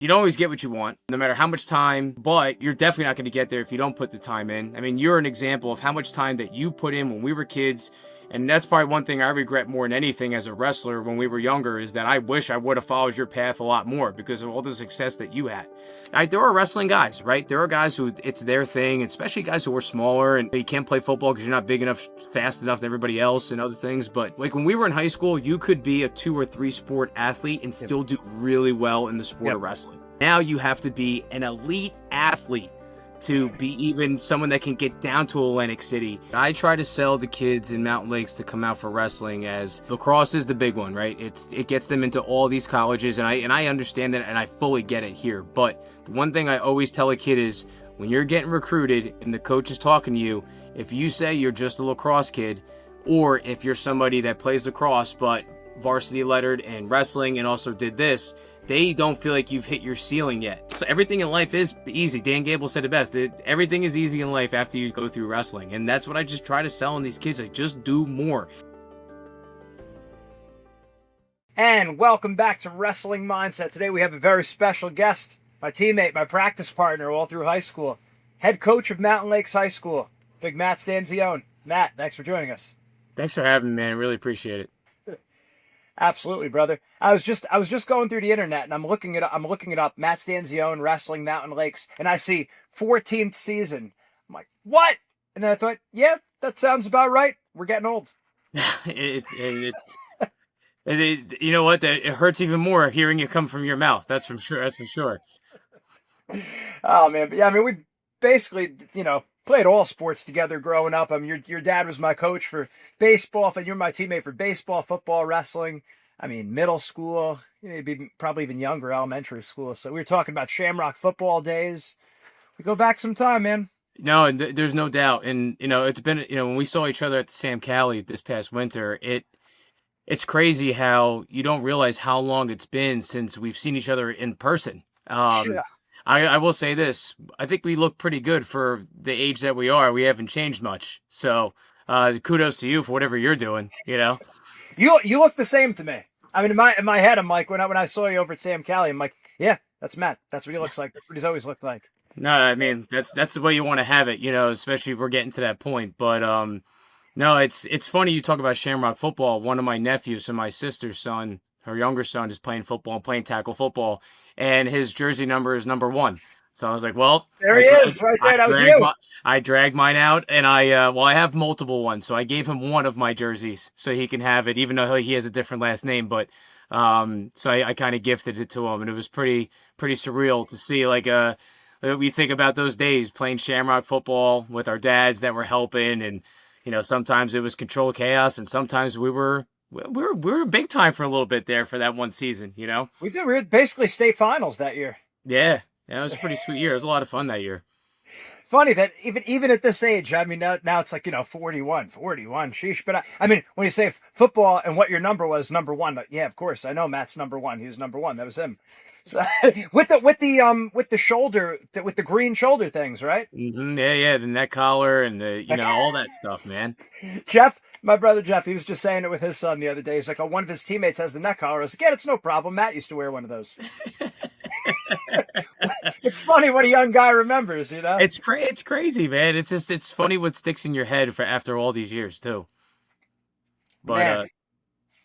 You don't always get what you want, no matter how much time, but you're definitely not going to get there if you don't put the time in. I mean, you're an example of how much time that you put in when we were kids. And that's probably one thing I regret more than anything as a wrestler when we were younger is that I wish I would have followed your path a lot more because of all the success that you had. There are wrestling guys, right? There are guys who it's their thing, especially guys who are smaller and you can't play football because you're not big enough, fast enough than everybody else and other things. But like when we were in high school, you could be a 2 or 3 sport athlete and still do really well in the sport of wrestling. Now you have to be an elite athlete to be even someone that can get down to Atlantic City. I try to sell the kids in Mountain Lakes to come out for wrestling as lacrosse is the big one, right? It gets them into all these colleges, and I understand that, and I fully get it here. But the one thing I always tell a kid is when you're getting recruited and the coach is talking to you, if you say you're just a lacrosse kid, or if you're somebody that plays lacrosse but varsity lettered and wrestling and also did this, they don't feel like you've hit your ceiling yet. So everything in life is easy. Dan Gable said it best. Everything is easy in life after you go through wrestling. And that's what I just try to sell on these kids. Like, just do more. And welcome back to Wrestling Mindset. Today we have a very special guest, my teammate, my practice partner all through high school, head coach of Mountain Lakes High School, Big Matt Stanzione. Matt, thanks for joining us. Thanks for having me, man. I really appreciate it. Absolutely, brother. I was just going through the internet and I'm looking it up. Matt Stanzione, Wrestling Mountain Lakes, and I see 14th season. I'm like, what? And then I thought, yeah, that sounds about right. We're getting old. You know what? It hurts even more hearing it come from your mouth. That's for sure. Oh man, but yeah, I mean, we basically, played all sports together growing up. I mean, your dad was my coach for baseball, and you're my teammate for baseball, football, wrestling. I mean, middle school, maybe probably even younger, elementary school. So we were talking about Shamrock football days. We go back some time, man. No, and there's no doubt. And it's been when we saw each other at the Sam Cali this past winter, it's crazy how you don't realize how long it's been since we've seen each other in person. Yeah. I will say this. I think we look pretty good for the age that we are. We haven't changed much. So kudos to you for whatever you're doing, You look the same to me. I mean, in my head, I'm like, when I saw you over at Sam Cali, I'm like, yeah, that's Matt. That's what he looks like. That's what he's always looked like. No, I mean, that's the way you want to have it, especially if we're getting to that point. But no, it's funny you talk about Shamrock football. One of my nephews and my sister's son, her younger son, is playing football, playing tackle football, and his jersey number is number 1. So I was like, well, there he is, right there. That was you. I dragged mine out, and I have multiple ones, so I gave him one of my jerseys so he can have it, even though he has a different last name. But so I kind of gifted it to him, and it was pretty surreal to see. Like we think about those days playing Shamrock football with our dads that were helping, and sometimes it was controlled chaos, and sometimes we were big time for a little bit there for that one season. We did. We were basically state finals that year. Yeah, it was a pretty sweet year. It was a lot of fun that year. Funny that even at this age, I mean, now it's like 41, sheesh. But I mean, when you say football and what your number was, number 1, yeah, of course, I know Matt's number 1. He was number 1. That was him. So with the shoulder, with the green shoulder things, right? Mm-hmm. Yeah, the neck collar and the all that stuff, man. Jeff, my brother Jeff, he was just saying it with his son the other day. He's like, oh, one of his teammates has the neck collar. I was like, yeah, it's no problem. Matt used to wear one of those. It's funny what a young guy remembers, It's crazy, man. It's funny what sticks in your head for after all these years too. But man,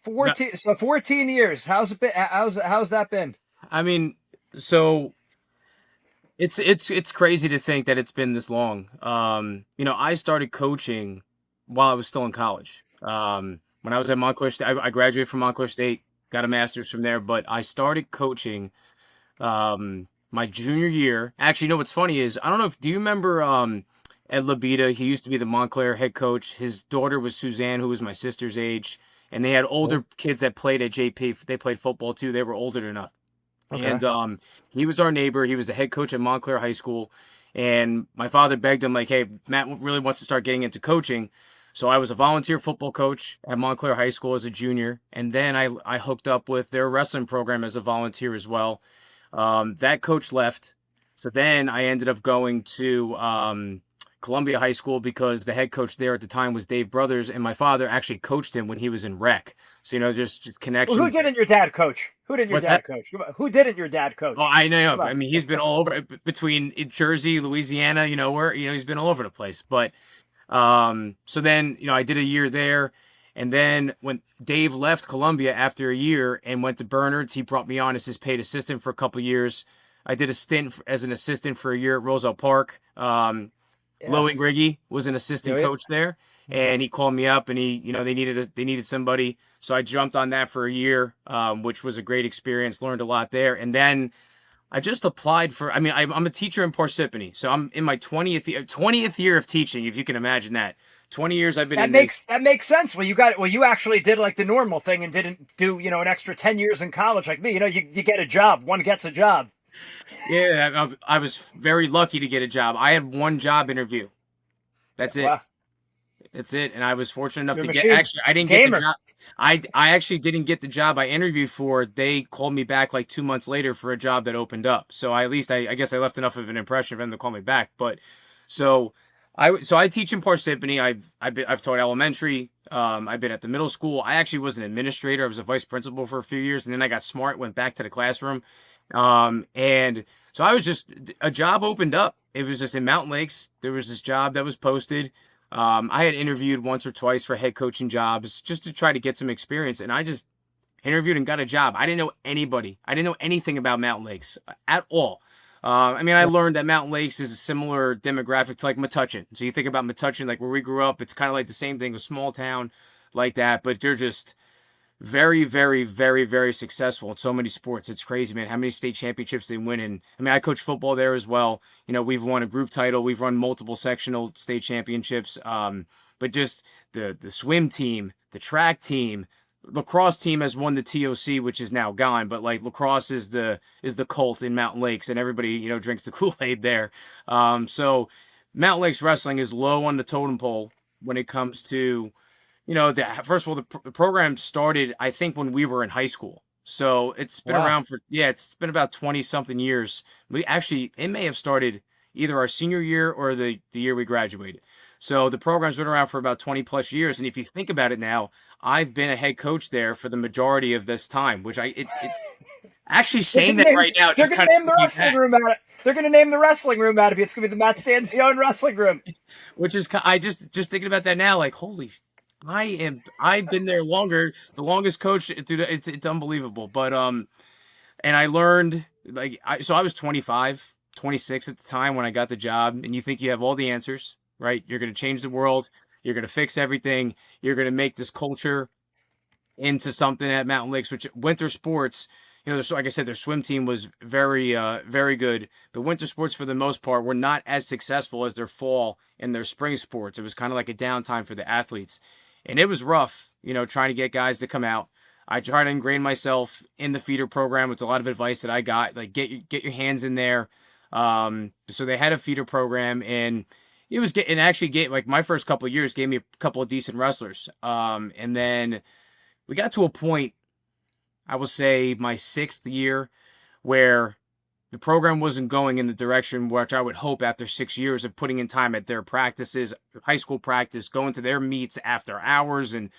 14 years. How's it been? How's that been? I mean, so it's crazy to think that it's been this long. I started coaching while I was still in college. When I was at Montclair State, I graduated from Montclair State, got a master's from there, but I started coaching my junior year. Actually, what's funny is, I don't know do you remember Ed Labita? He used to be the Montclair head coach. His daughter was Suzanne, who was my sister's age, and they had older kids that played at JP. They played football too. They were older than us. Okay. And he was our neighbor. He was the head coach at Montclair High School. And my father begged him, like, hey, Matt really wants to start getting into coaching. So I was a volunteer football coach at Montclair High School as a junior. And then I hooked up with their wrestling program as a volunteer as well. That coach left. So then I ended up going to Columbia High School because the head coach there at the time was Dave Brothers, and my father actually coached him when he was in rec. So, just Well, who connections. didn't your dad coach? Who didn't your What's dad that? coach? Come on. Who didn't your dad Oh, coach? I know. Come I on. mean, he's been all over between Jersey, Louisiana, where, he's been all over the place. But so then, I did a year there. And then when Dave left Columbia after a year and went to Bernard's, he brought me on as his paid assistant for a couple of years. I did a stint as an assistant for a year at Roselle Park. Yeah. Lowy Griggy was an Yeah, assistant yeah. coach there, and he called me up, and they needed somebody, so I jumped on that for a year, which was a great experience. Learned a lot there, and then I just applied for. I mean, I'm a teacher in Parsippany, so I'm in my 20th year of teaching, if you can imagine that. 20 years I've been That in makes this. that makes sense. Well, you actually did like the normal thing and didn't do an extra 10 years in college like me. You get a job. One gets a job. Yeah, I was very lucky to get a job. I had one job interview. That's it. Wow, That's it. And I was fortunate enough you're a to get, machine, actually, I didn't get the gamer. job. I actually didn't get the job I interviewed for. They called me back like 2 months later for a job that opened up. So at least I guess I left enough of an impression for them to call me back. But so I teach in Parsippany. I've taught elementary. I've been at the middle school. I actually was an administrator. I was a vice principal for a few years, and then I got smart, went back to the classroom. And so I was just, a job opened up. It was just in Mountain Lakes. There was this job that was posted. I had interviewed once or twice for head coaching jobs just to try to get some experience, and I just interviewed and got a job. I didn't know anybody. I didn't know anything about Mountain Lakes at all. I mean, I learned that Mountain Lakes is a similar demographic to like Metuchen. So you think about Metuchen, like where we grew up, it's kind of like the same thing, a small town like that, but they're just very, very, very, very successful in so many sports. It's crazy, man, how many state championships they win. And I mean, I coach football there as well. We've won a group title. We've run multiple sectional state championships. But just the swim team, the track team, lacrosse team has won the TOC, which is now gone. But like lacrosse is the cult in Mountain Lakes, and everybody drinks the Kool-Aid there. So Mountain Lakes wrestling is low on the totem pole when it comes to first of all, the program started, I think, when we were in high school. So it's been Wow. around it's been about 20 something years. It may have started either our senior year or the year we graduated. So the program's been around for about 20 plus years. And if you think about it now, I've been a head coach there for the majority of this time, which actually They're saying gonna that name, right now they're just gonna kind of name the took me wrestling back, room out of. They're gonna name the wrestling room out of it. It's gonna be the Matt Stanzione wrestling room. which is, I just thinking about that now, like, holy I've been there longer, the longest coach through it's unbelievable. But and I learned so I was 25, 26 at the time when I got the job, and you think you have all the answers, right? You're going to change the world, you're going to fix everything, you're going to make this culture into something at Mountain Lakes, which winter sports, like I said, their swim team was very, very good. But winter sports, for the most part, were not as successful as their fall and their spring sports. It was kind of like a downtime for the athletes. And it was rough, trying to get guys to come out. I tried to ingrain myself in the feeder program. It's a lot of advice that I got, like get your hands in there. So they had a feeder program, and actually gave, like, my first couple of years gave me a couple of decent wrestlers. And then we got to a point, I will say my 6th year, where the program wasn't going in the direction which I would hope after 6 years of putting in time at their practices, high school practice, going to their meets after hours, and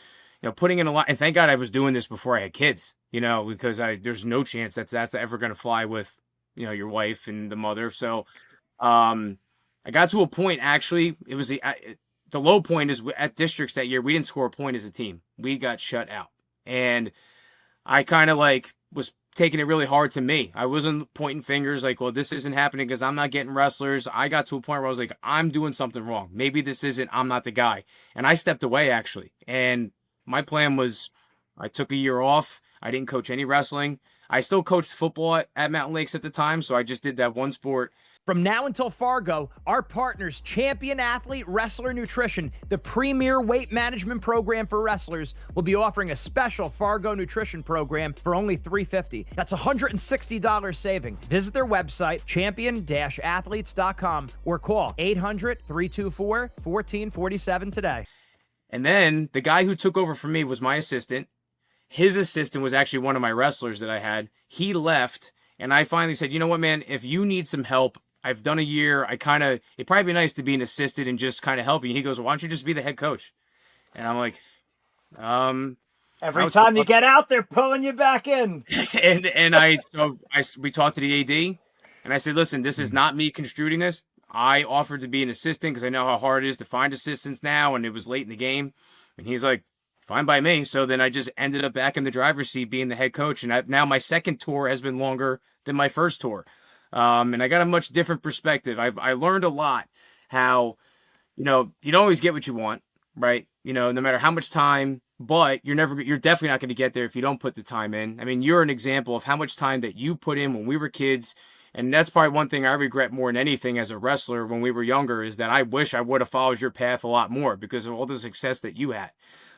putting in a lot. And thank God I was doing this before I had kids, because there's no chance that's ever going to fly with your wife and the mother. So I got to a point, actually, it was the low point is at districts that year, we didn't score a point as a team. We got shut out. And I kind of was taking it really hard to me. I wasn't pointing fingers like, well, this isn't happening because I'm not getting wrestlers. I got to a point where I was like, I'm doing something wrong. Maybe this isn't, I'm not the guy. And I stepped away, actually. And my plan was, I took a year off. I didn't coach any wrestling. I still coached football at Mountain Lakes at the time, so I just did that one sport. From now until Fargo, our partners, Champion Athlete Wrestler Nutrition, the premier weight management program for wrestlers, will be offering a special Fargo nutrition program for only $350. That's $160 saving. Visit their website, champion-athletes.com, or call 800-324-1447 today. And then the guy who took over for me was my assistant. His assistant was actually one of my wrestlers that I had. He left, and I finally said, you know what, man, if you need some help, I've done a year. It'd probably be nice to be an assistant and just kind of helping. He goes, why don't you just be the head coach? And I'm like, Every time you get out, they're pulling you back in. We talked to the AD, and I said, listen, this is not me construing this. I offered to be an assistant because I know how hard it is to find assistants now, and it was late in the game. And he's like, fine by me. So then I just ended up back in the driver's seat being the head coach. And now my second tour has been longer than my first tour. And I got a much different perspective. I learned a lot how, you don't always get what you want, right? No matter how much time, but you're definitely not going to get there if you don't put the time in. I mean, you're an example of how much time that you put in when we were kids. And that's probably one thing I regret more than anything as a wrestler when we were younger, is that I wish I would have followed your path a lot more because of all the success that you had.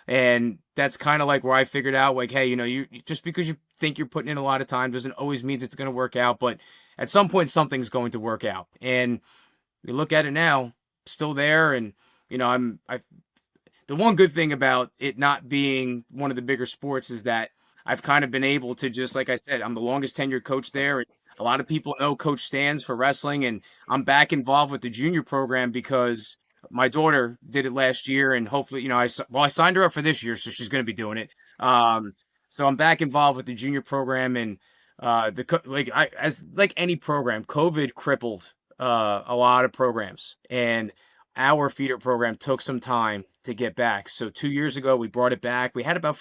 And that's kind of like where I figured out, like, hey, you just because you think you're putting in a lot of time doesn't always mean it's going to work out. But at some point, something's going to work out. And you look at it now, still there. And, the one good thing about it not being one of the bigger sports is that I've kind of been able to, just like I said, I'm the longest tenured coach there. And a lot of people know Coach Stans for wrestling, and I'm back involved with the junior program because my daughter did it last year, and hopefully, I signed her up for this year, so she's going to be doing it. So I'm back involved with the junior program, and as any program, COVID crippled a lot of programs, and our feeder program took some time to get back. So 2 years ago, we brought it back. We had about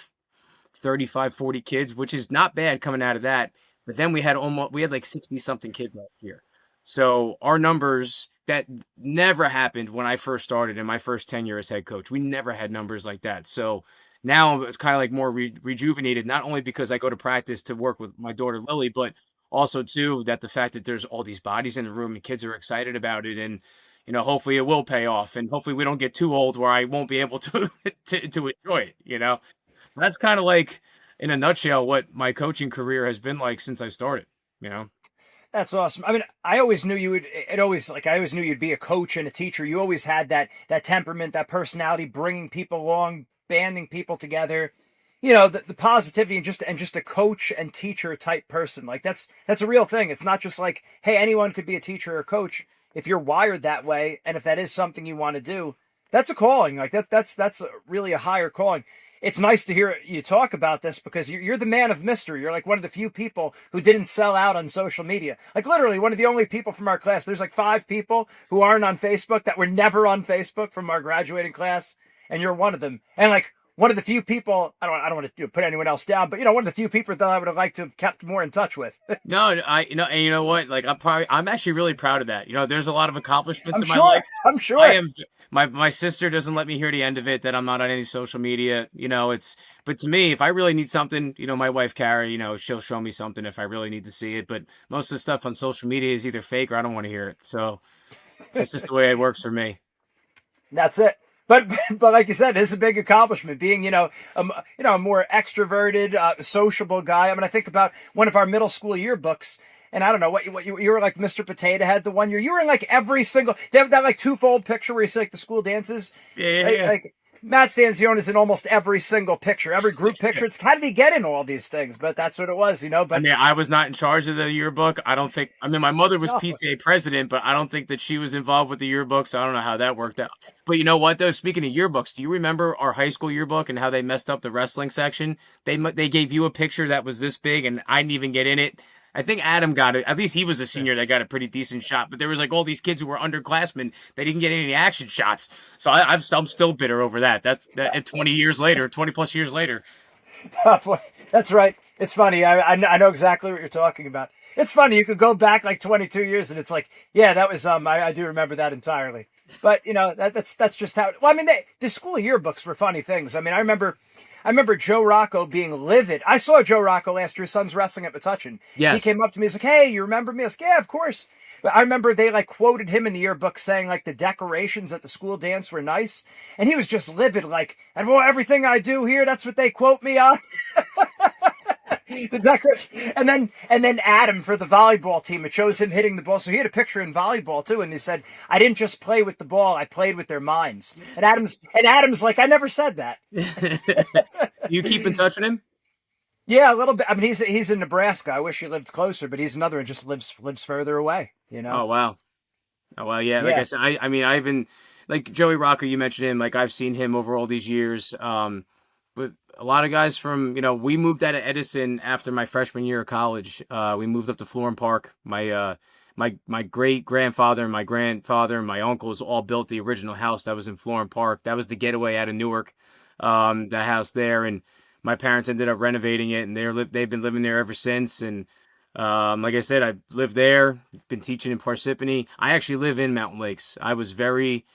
35, 40 kids, which is not bad coming out of that. But then we had like 60 something kids last year. So our numbers, that never happened when I first started in my first tenure as head coach. We never had numbers like that. So now it's kind of like more rejuvenated, not only because I go to practice to work with my daughter Lily, but also too that the fact that there's all these bodies in the room and kids are excited about it. And, hopefully it will pay off, and hopefully we don't get too old where I won't be able to enjoy it, So that's kind of like, in a nutshell, what my coaching career has been like since I started, That's awesome. I mean, I always knew I always knew you'd be a coach and a teacher. You always had that temperament, that personality, bringing people along, banding people together, the positivity, and just a coach and teacher type person. Like that's a real thing. It's not just like, hey, anyone could be a teacher or coach. If you're wired that way, and if that is something you want to do, that's a calling. Like that's really a higher calling. It's nice to hear you talk about this because you're the man of mystery. You're like one of the few people who didn't sell out on social media. Like literally one of the only people from our class. There's like 5 people who aren't on Facebook that were never on Facebook from our graduating class. And you're one of them. And like one of the few people, I don't want to put anyone else down, but one of the few people that I would have liked to have kept more in touch with. No, and you know what? Like I'm actually really proud of that. There's a lot of accomplishments in my life. I'm sure. I am. My sister doesn't let me hear the end of it that I'm not on any social media. But to me, if I really need something, my wife Carrie, she'll show me something if I really need to see it. But most of the stuff on social media is either fake or I don't want to hear it. So that's just the way it works for me. That's it. But like you said, it's a big accomplishment being, a more extroverted, sociable guy. I mean, I think about one of our middle school yearbooks, and I don't know what you were like Mr. Potato Head the one year. You were in like every single, they have that like twofold picture where you see like the school dances. Yeah. Like Matt Stanzione is in almost every single picture, every group picture. It's how did he get in all these things? But that's what it was, But I mean, I was not in charge of the yearbook. My mother was PTA president, but I don't think that she was involved with the yearbook. So I don't know how that worked out. But you know what, though? Speaking of yearbooks, do you remember our high school yearbook and how they messed up the wrestling section? They gave you a picture that was this big, and I didn't even get in it. I think Adam got it. At least he was a senior that got a pretty decent shot. But there was like all these kids who were underclassmen. They didn't get any action shots. So I'm still bitter over that. That's 20 years later, 20 plus years later. Oh, boy. That's right. It's funny. I know exactly what you're talking about. It's funny. You could go back like 22 years and it's like, yeah, that was, I do remember that entirely. But that's just how, well, I mean, the school yearbooks were funny things. I mean, I remember Joe Rocco being livid. I saw Joe Rocco last year. His son's wrestling at Metuchen. Yes. He came up to me. He's like, hey, you remember me? I was like, yeah, of course. But I remember they like quoted him in the yearbook saying like the decorations at the school dance were nice. And he was just livid. Like, and well, everything I do here, that's what they quote me on. The decoration. And then Adam for the volleyball team, it shows him hitting the ball. So he had a picture in volleyball too. And they said, I didn't just play with the ball. I played with their minds. And Adam's like, I never said that. You keep in touch with him? Yeah, a little bit. I mean, he's in Nebraska. I wish he lived closer, but he's another one just lives further away, Oh, wow. Oh, well, yeah, like I Yeah. said, I mean, I've been like Joey Rocco, you mentioned him, like I've seen him over all these years. But a lot of guys from, we moved out of Edison after my freshman year of college. We moved up to Florham Park. My great grandfather and my grandfather and my uncles all built the original house that was in Florham Park. That was the getaway out of Newark, the house there, and my parents ended up renovating it, and they've been living there ever since. And like I said, I lived there, been teaching in Parsippany. I actually live in Mountain Lakes. I was very,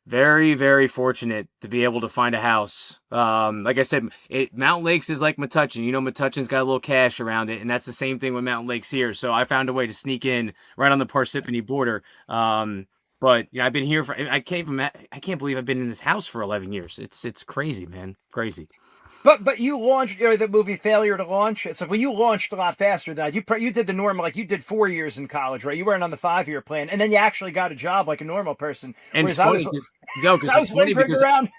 very, very fortunate to be able to find a house. Like I said, Mountain Lakes is like Metuchen. Metuchen's got a little cash around it, and that's the same thing with Mountain Lakes here. So I found a way to sneak in right on the Parsippany border. But I've been here I can't believe I've been in this house for 11 years. It's crazy, man, crazy. But you launched, the movie Failure to Launch. It's like, well, you launched a lot faster than that. You did the normal, like you did 4 years in college, right? You weren't on the 5-year plan, and then you actually got a job like a normal person. And Whereas because I was lingering around.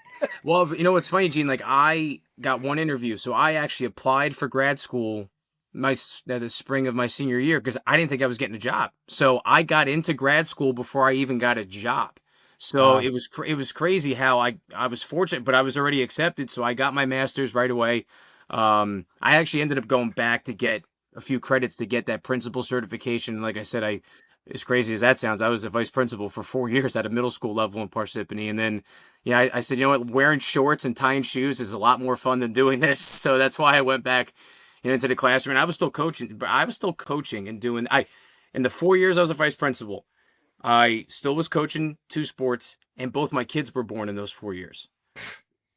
well, what's funny, Gene? Like I got one interview, so I actually applied for grad school the spring of my senior year because I didn't think I was getting a job. So I got into grad school before I even got a job. So it was crazy how I was fortunate, but I was already accepted, so I got my master's right away. I actually ended up going back to get a few credits to get that principal certification. Like I said, as crazy as that sounds, I was a vice principal for 4 years at a middle school level in Parsippany, and then I said, what, wearing shorts and tying shoes is a lot more fun than doing this. So that's why I went back into the classroom. And I was still coaching and doing. In the 4 years I was a vice principal, I still was coaching 2 sports, and both my kids were born in those 4 years.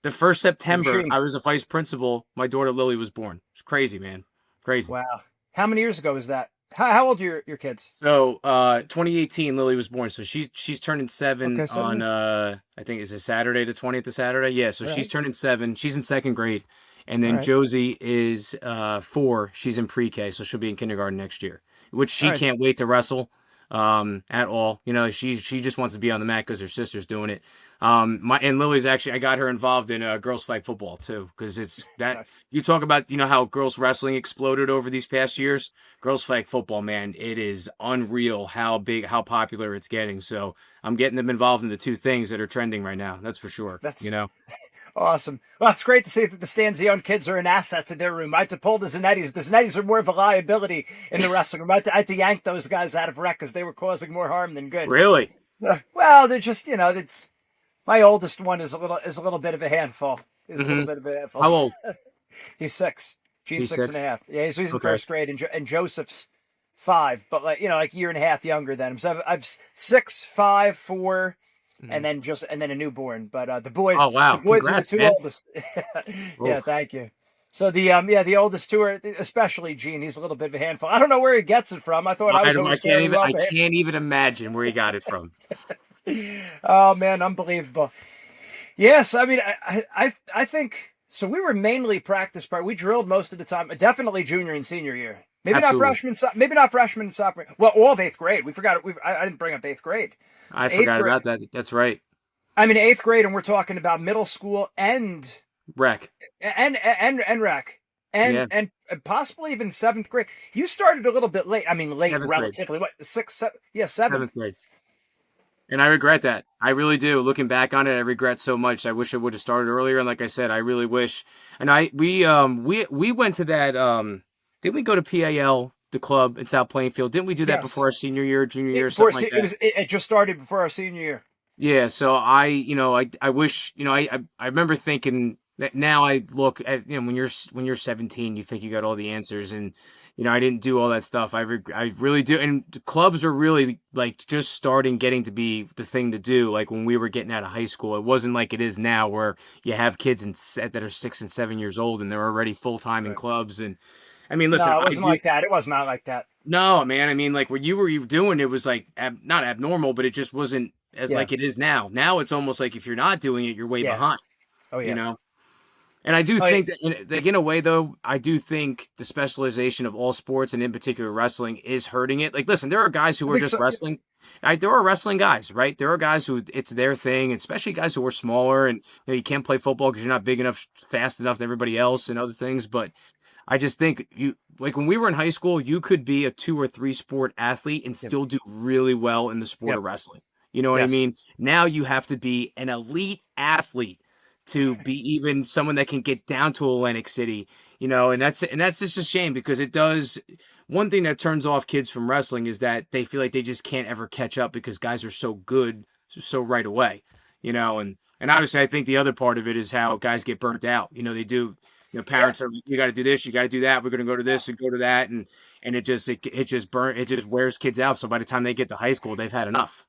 The first September, I was a vice principal. My daughter Lily was born. It's crazy, man. Crazy. Wow. How many years ago was that? How old are your kids? So, 2018, Lily was born. So she's turning 7 on, I think is it Saturday, the 20th of Saturday? Yeah. So she's turning 7. She's in 2nd grade. And then Josie is 4. She's in pre-K. So she'll be in kindergarten next year, which she can't wait to wrestle. At all. She just wants to be on the mat because her sister's doing it. And Lily's actually, I got her involved in girls flag football too, because it's that nice. You talk about how girls wrestling exploded over these past years. Girls flag football, man, it is unreal how popular it's getting. So I'm getting them involved in the 2 things that are trending right now. That's for sure. Awesome. Well, it's great to see that the Stanzione kids are an asset to their room. I had to pull the Zannettis. The Zannettis are more of a liability in the wrestling room. I had to yank those guys out of rec because they were causing more harm than good. Really? Well, they're just, it's my oldest one is a little bit of a handful. Is a little bit of a handful. How old? He's 6. Gene's 6.5. Yeah, he's in 1st grade, and Joseph's 5, but like a year and a half younger than him. So I've 6, 5, 4. And then a newborn, but the boys, Congrats, are the 2 oldest. Yeah, thank you. So the oldest 2 are, especially Gene. He's a little bit of a handful. I don't know where he gets it from. I thought I can't even imagine where he got it from. Oh man, unbelievable. Yes, I mean, I think so. We were mainly practice part. We drilled most of the time. Definitely junior and senior year. Maybe not freshman and sophomore. Well, all of 8th grade. We forgot. I didn't bring up 8th grade. I forgot about that. That's right. I mean, 8th grade, and we're talking about middle school and rec, and rec, and possibly even 7th grade. You started a little bit late. I mean, late relatively. What 6, 7? Yeah, 7th grade. And I regret that. I really do. Looking back on it, I regret so much. I wish I would have started earlier. And like I said, I really wish. And we went to that. Didn't we go to PAL? The club in South Plainfield. Didn't we do that before our senior year, junior year, something like that? It just started before our senior year. Yeah, so I wish, I remember thinking that now I look at, when you're 17, you think you got all the answers, and I didn't do all that stuff. I really do, and the clubs are really like just starting getting to be the thing to do. Like when we were getting out of high school, it wasn't like it is now where you have kids that are 6 and 7 years old and they're already full time in clubs. And I mean, listen, no, it wasn't like that. It was not like that. No, man. I mean, like what you were doing, it was like not abnormal, but it just wasn't as like it is now. Now it's almost like if you're not doing it, you're way behind. Oh yeah. And I do think that in a way, though, I do think the specialization of all sports and in particular wrestling is hurting it. Like, listen, there are guys who are just wrestling. There are wrestling guys, right? There are guys who it's their thing, especially guys who are smaller and you can't play football because you're not big enough, fast enough than everybody else and other things. But I just think like when we were in high school, you could be a 2 or 3 sport athlete and Yep. still do really well in the sport Yep. of wrestling. You know what I Yes. mean? Now you have to be an elite athlete to be even someone that can get down to Atlantic City, and that's just a shame because it does. One thing that turns off kids from wrestling is that they feel like they just can't ever catch up because guys are so good so right away, and obviously I think the other part of it is how guys get burnt out. They do. Yeah. Parents are, you got to do this, you got to do that. We're going to go to this and go to that, and it just wears kids out. So by the time they get to high school, they've had enough.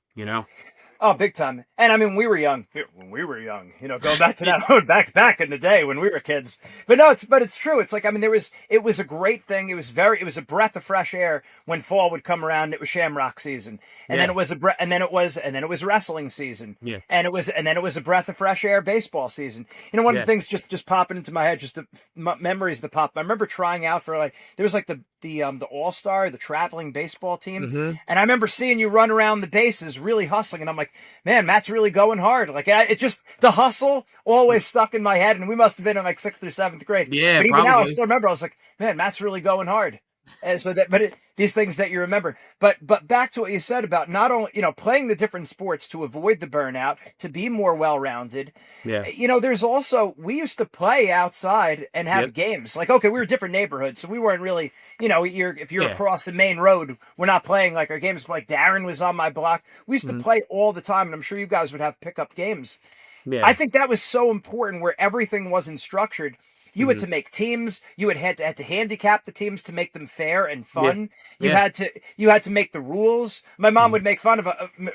Oh, big time. And I mean, we were young when we were young, going back to that, back in the day when we were kids. But no, it's true. It's like, I mean, it was a great thing. It was a breath of fresh air when fall would come around. It was Shamrock season. And then it was and then it was wrestling season. Yeah. And then it was a breath of fresh air baseball season. One of the things just popping into my head, just the memories that pop. I remember trying out for there was the All-Star, the traveling baseball team. Mm-hmm. And I remember seeing you run around the bases really hustling. And I'm like, man, Matt's really going hard. It just, the hustle always stuck in my head. And we must have been in 6th or 7th grade. Yeah, but even probably. now I still remember, I was like, man, Matt's really going hard. And so these things that you remember, but back to what you said about not only, playing the different sports to avoid the burnout, to be more well-rounded. Yeah. There's also, we used to play outside and have games. Okay, we were different neighborhoods, so we weren't really, if you're across the main road, we're not playing our games. Darren was on my block. We used to play all the time, and I'm sure you guys would have pickup games. Yeah. I think that was so important where everything wasn't structured. You had to make teams. You had to handicap the teams to make them fair and fun. Yeah. You had to make the rules. My mom would make fun of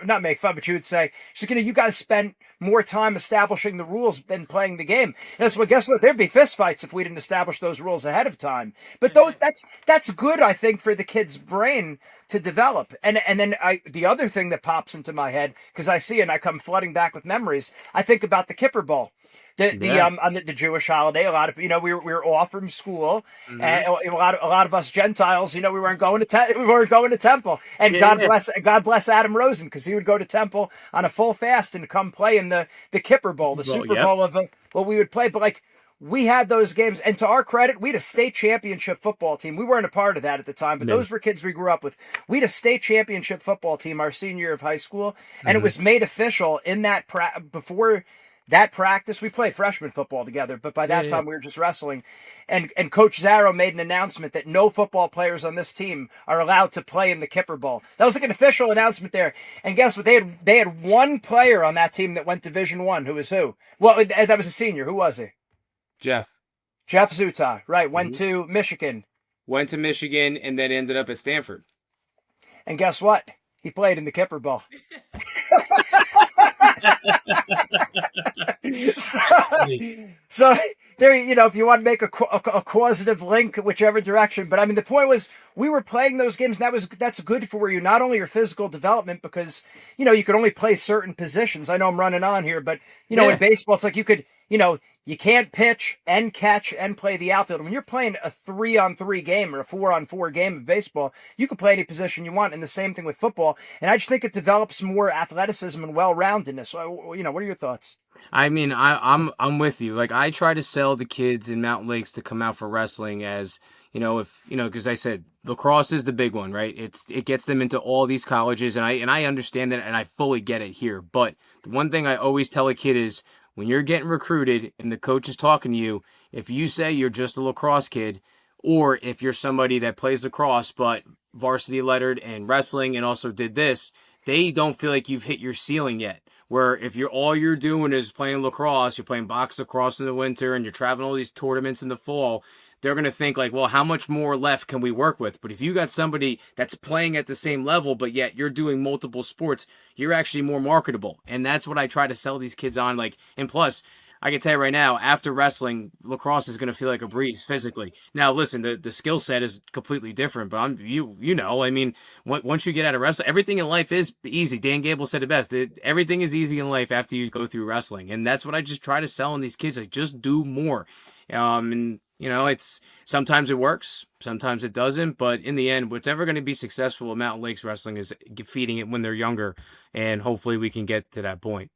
not make fun, but she would say, she's like, you guys spent more time establishing the rules than playing the game. And so, guess what? There'd be fist fights if we didn't establish those rules ahead of time. But that's good, I think, for the kid's brain to develop. And then the other thing that pops into my head, because I see it and I come flooding back with memories, I think about the Kippur Bowl. On the Jewish holiday, a lot of we were off from school, and a lot of us Gentiles, we weren't going to temple, and God bless Adam Rosen, because he would go to temple on a full fast and come play in the Kippur Bowl, the Super Bowl of what we would play. But we had those games, and to our credit, we had a state championship football team. We weren't a part of that at the time, but those were kids we grew up with. We had a state championship football team our senior year of high school, and it was made official in that before that practice. We played freshman football together, but by that time we were just wrestling. And Coach Zarro made an announcement that no football players on this team are allowed to play in the Kippur Bowl. That was an official announcement there. And guess what? They had one player on that team that went Division I. Who was who? Well, that was a senior. Who was he? Jeff Zuta, right? Went to Michigan. Went to Michigan and then ended up at Stanford. And guess what? He played in the Kippur Bowl. So there, if you want to make a causative link, whichever direction. But I mean, the point was, we were playing those games, and that's good for you, not only your physical development, because you could only play certain positions. I know I'm running on here, but in baseball, it's like you could, you can't pitch and catch and play the outfield. When you're playing a 3-on-3 game or a 4-on-4 game of baseball, you can play any position you want. And the same thing with football. And I just think it develops more athleticism and well-roundedness. So, what are your thoughts? I mean, I'm with you. I try to sell the kids in Mountain Lakes to come out for wrestling as, because I said lacrosse is the big one, right? It gets them into all these colleges, and I understand that, and I fully get it here. But the one thing I always tell a kid is, when you're getting recruited and the coach is talking to you, if you say you're just a lacrosse kid, or if you're somebody that plays lacrosse but varsity lettered and wrestling and also did this, they don't feel like you've hit your ceiling yet. Where if all you're doing is playing lacrosse, you're playing box lacrosse in the winter, and you're traveling all these tournaments in the fall, they're going to think well, how much more left can we work with? But if you got somebody that's playing at the same level, but yet you're doing multiple sports, you're actually more marketable. And that's what I try to sell these kids on. And plus, I can tell you right now, after wrestling, lacrosse is going to feel like a breeze physically. Now, listen, the skill set is completely different, but I mean, once you get out of wrestling, everything in life is easy. Dan Gable said it best. Everything is easy in life after you go through wrestling. And that's what I just try to sell on these kids. Just do more. And it's sometimes it works, sometimes it doesn't, but in the end, what's ever going to be successful at Mountain Lakes Wrestling is feeding it when they're younger, and hopefully we can get to that point.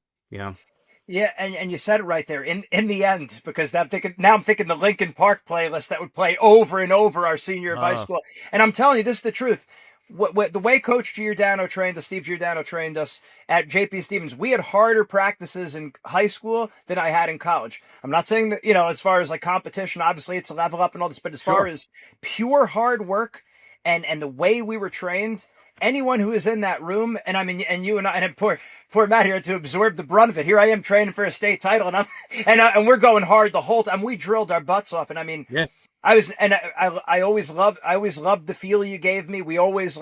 Yeah, and you said it right there in the end, because I'm thinking the Linkin Park playlist that would play over and over our senior year of high school. And I'm telling you, this is the truth. What the way Coach Giordano trained us, Steve Giordano trained us at JP Stevens, we had harder practices in high school than I had in college. I'm not saying that, as far as like competition, obviously it's a level up and all this, but as far as pure hard work and the way we were trained, anyone who is in that room, and I mean, and you and I, and poor Matt here to absorb the brunt of it. Here I am training for a state title, and and we're going hard the whole time. We drilled our butts off, and I mean, Yeah. I always loved the feel you gave me. We always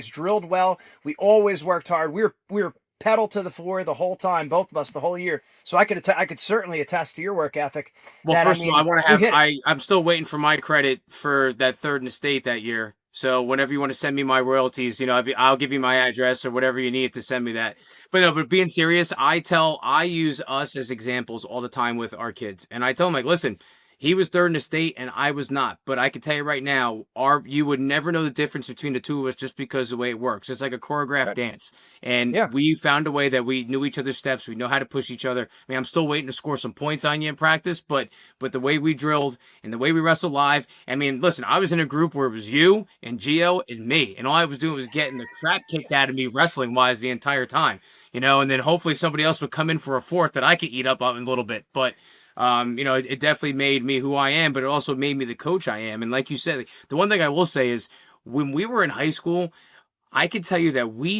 drilled well. We always worked hard. We were pedal to the floor the whole time, both of us, the whole year. So I could certainly attest to your work ethic. Well, first of all, I want to have I'm still waiting for my credit for that third in the state that year. So whenever you want to send me my royalties, I'll give you my address or whatever you need to send me that. But no, but being serious, I use us as examples all the time with our kids. And I tell them, like, listen, he was third in the state and I was not. But I can tell you right now, you would never know the difference between the two of us just because of the way it works. It's like a choreographed dance. And we found a way that we knew each other's steps. We know how to push each other. I mean, I'm still waiting to score some points on you in practice, but the way we drilled and the way we wrestled live, I mean, listen, I was in a group where it was you and Gio and me. And all I was doing was getting the crap kicked out of me wrestling-wise the entire time. And then hopefully somebody else would come in for a fourth that I could eat up on a little bit. But it definitely made me who I am, but it also made me the coach I am. And like you said, the one thing I will say is when we were in high school, I could tell you that we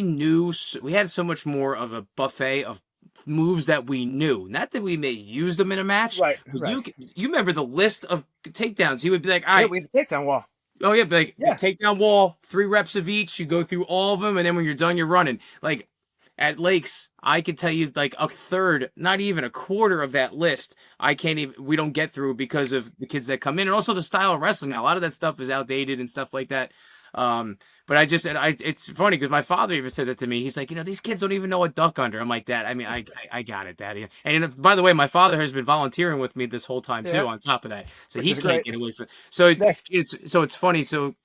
had so much more of a buffet of moves that we knew. Not that we may use them in a match. Right. You remember the list of takedowns. He would be like, all right. We have the takedown wall. Oh, yeah. The takedown wall, 3 reps of each. You go through all of them, and then when you're done, you're running. Like, at Lakes, I could tell you like a third, not even a quarter of that list. We don't get through because of the kids that come in, and also the style of wrestling. Now, a lot of that stuff is outdated and stuff like that. But it's funny because my father even said that to me. He's like, these kids don't even know a duck under. I'm like, Dad, I mean, I got it, Daddy. And by the way, my father has been volunteering with me this whole time too. On top of that, so he can't get away from it. So it's funny. So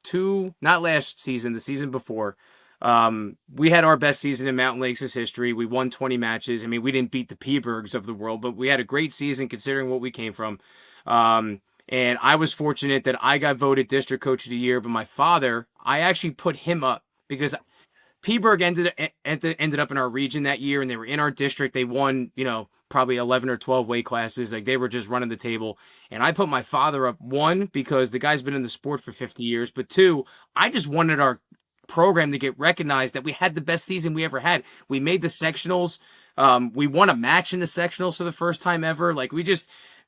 not last season, the season before. We had our best season in Mountain Lakes' history. We won 20 matches. I mean, we didn't beat the Peabergs of the world, but we had a great season considering what we came from. And I was fortunate that I got voted District Coach of the Year, but my father, I actually put him up because Peaberg ended up in our region that year, and they were in our district. They won, probably 11 or 12 weight classes. Like, they were just running the table. And I put my father up, 1, because the guy's been in the sport for 50 years, but 2, I just wanted our program to get recognized that we had the best season we ever had. We made the sectionals. We won a match in the sectionals for the first time ever. Like,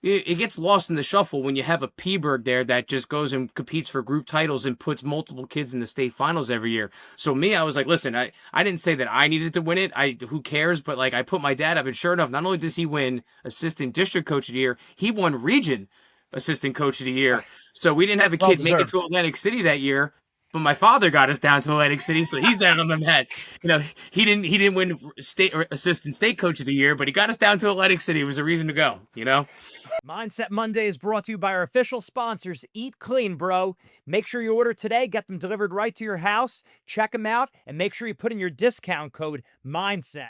it gets lost in the shuffle when you have a Peaberg there that just goes and competes for group titles and puts multiple kids in the state finals every year. So I was like, listen, I didn't say that I needed to win it. Who cares? But like, I put my dad up, and sure enough, not only does he win Assistant District Coach of the Year, he won Region Assistant Coach of the Year. So we didn't have a kid make it to Atlantic City that year. But my father got us down to Atlantic City, so he's down on the mat. He didn't win state or assistant state coach of the year, but he got us down to Atlantic City. It was a reason to go, Mindset Monday is brought to you by our official sponsors, Eat Clean, bro. Make sure you order today, get them delivered right to your house, check them out, and make sure you put in your discount code MINDSET.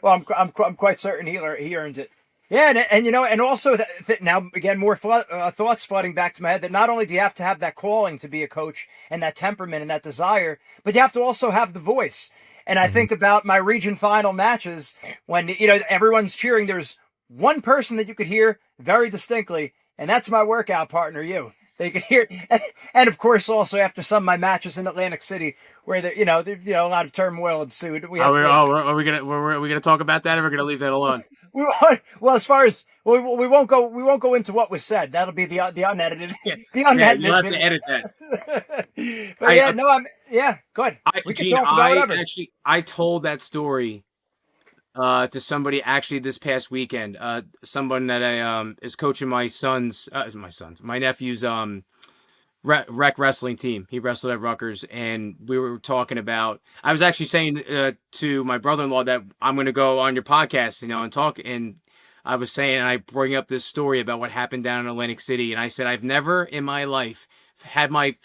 Well, I'm quite certain he earned it. Yeah, and also now again more thoughts flooding back to my head that not only do you have to have that calling to be a coach and that temperament and that desire, but you have to also have the voice. And I think about my region final matches when everyone's cheering. There's one person that you could hear very distinctly, and that's my workout partner, you. They could hear, and of course, also after some of my matches in Atlantic City, where a lot of turmoil ensued. Are we gonna talk about that, or are we gonna leave that alone? We won't go into what was said. That'll be the unedited. The unedited. You'll have to edit that. But go ahead. We can talk about whatever. I told that story to somebody actually this past weekend. Someone that is coaching my nephew's rec wrestling team. He wrestled at Rutgers, and we were talking about. I was actually saying to my brother-in-law that I'm going to go on your podcast, and talk. And I was saying, and I bring up this story about what happened down in Atlantic City, and I said I've never in my life had my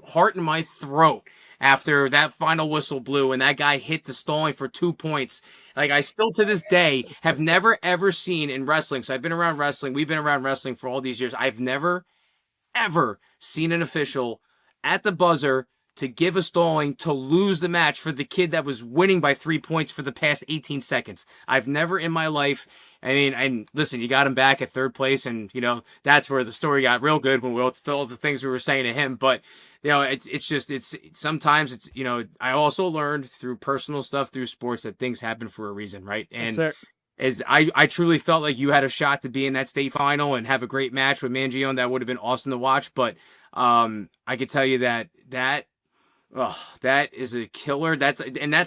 heart in my throat after that final whistle blew and that guy hit the stalling for 2 points. Like, I still to this day have never ever seen in wrestling. So I've been around wrestling. We've been around wrestling for all these years. I've never ever seen an official at the buzzer to give a stalling to lose the match for the kid that was winning by 3 points for the past 18 seconds. I've never in my life. I mean, and listen, you got him back at third place, and that's where the story got real good when all the things we were saying to him. But it's sometimes it's I also learned through personal stuff through sports that things happen for a reason, right? And as I truly felt like you had a shot to be in that state final and have a great match with Mangione. That would have been awesome to watch. But I could tell you that is a killer. That's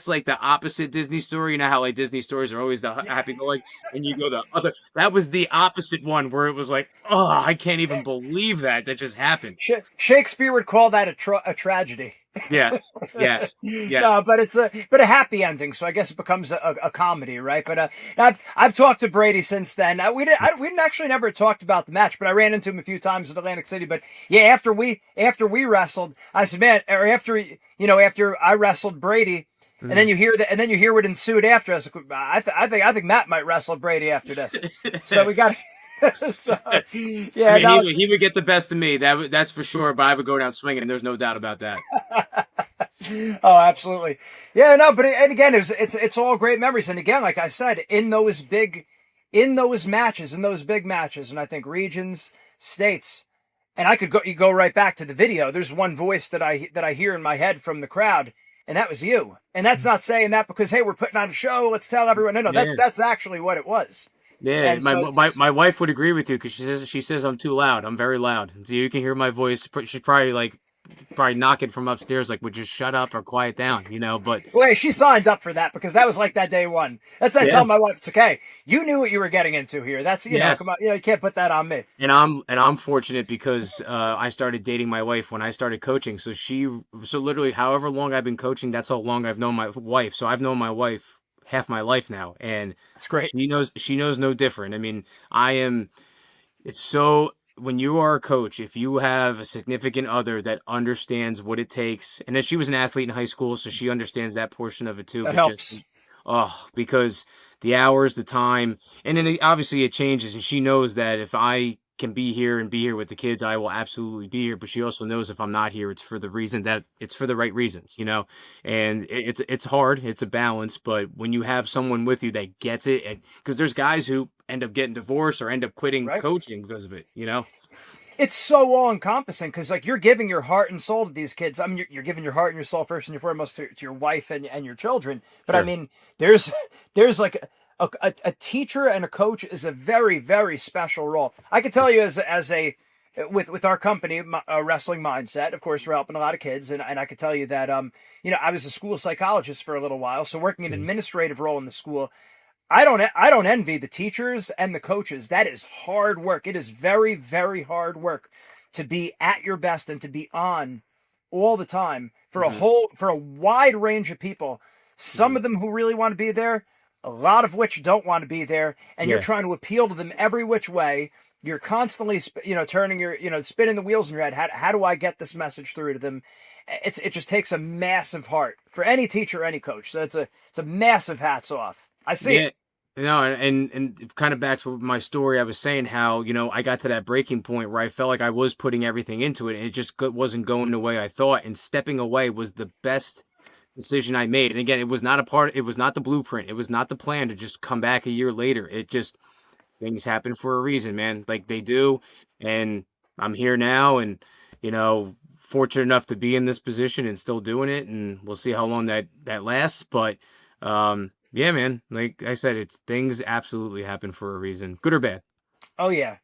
like the opposite Disney story. You know how like Disney stories are always the happy-go-lucky, and you go the other. That was the opposite one where it was like, oh, I can't even believe that just happened. Shakespeare would call that a tragedy. Yes. No, but it's a happy ending, so I guess it becomes a comedy, right? But I've talked to Brady since then. We didn't actually never talked about the match, but I ran into him a few times in Atlantic City. But yeah, after we wrestled, I said, man, or after I wrestled Brady. And then you hear what ensued after. I think Matt might wrestle Brady after this. So we got. So, yeah, I mean, he would get the best of me. That's for sure. But I would go down swinging, and there's no doubt about that. Oh, absolutely. Yeah, no, but again, it's all great memories. And again, like I said, in those big matches, and I think regions, states, and I could go right back to the video. There's one voice that I hear in my head from the crowd, and that was you. And that's not saying that because, hey, we're putting on a show, let's tell everyone. No, that's actually what it was. Yeah, my wife would agree with you because she says I'm too loud. I'm very loud. So you can hear my voice. She's probably knocking from upstairs, like, would you shut up or quiet down? But well, she signed up for that because that was like that day one. That's I tell my wife, it's okay. You knew what you were getting into here. That's know, come on, you can't put that on me. And I'm fortunate because I started dating my wife when I started coaching. So literally, however long I've been coaching, that's how long I've known my wife. So I've known my wife half my life now, and that's great. She knows no different. I mean, it's so when you are a coach, if you have a significant other that understands what it takes, and then she was an athlete in high school, so she understands that portion of it too. That helps. Because the hours, the time, and then obviously it changes, and she knows that if I can be here with the kids, I will absolutely be here. But she also knows if I'm not here, it's for the reason that it's for the right reasons, and it's hard. It's a balance. But when you have someone with you that gets it, and because there's guys who end up getting divorced or end up quitting coaching because of it, It's so all encompassing because like you're giving your heart and soul to these kids. I mean, you're giving your heart and your soul first and foremost to your wife and your children. But sure. I mean, there's like a teacher and a coach is a very, very special role. I can tell you with our company, Wrestling Mindset, of course, we're helping a lot of kids. And I could tell you that, I was a school psychologist for a little while. So working an administrative role in the school, I don't envy the teachers and the coaches. That is hard work. It is very, very hard work to be at your best and to be on all the time for a wide range of people. Some of them who really want to be there, a lot of which don't want to be there, and you're trying to appeal to them every which way. You're constantly, turning your, spinning the wheels in your head. How do I get this message through to them? It just takes a massive heart for any teacher, or any coach. So it's a massive hats off. I see it. And kind of back to my story, I was saying how, I got to that breaking point where I felt like I was putting everything into it, and it just wasn't going the way I thought. And stepping away was the best decision I made. And again, it was not the blueprint. It was not the plan to just come back a year later. It just, things happen for a reason, man. Like they do. And I'm here now and, fortunate enough to be in this position and still doing it. And we'll see how long that lasts. But, yeah, man, like I said, things absolutely happen for a reason, good or bad. Oh yeah.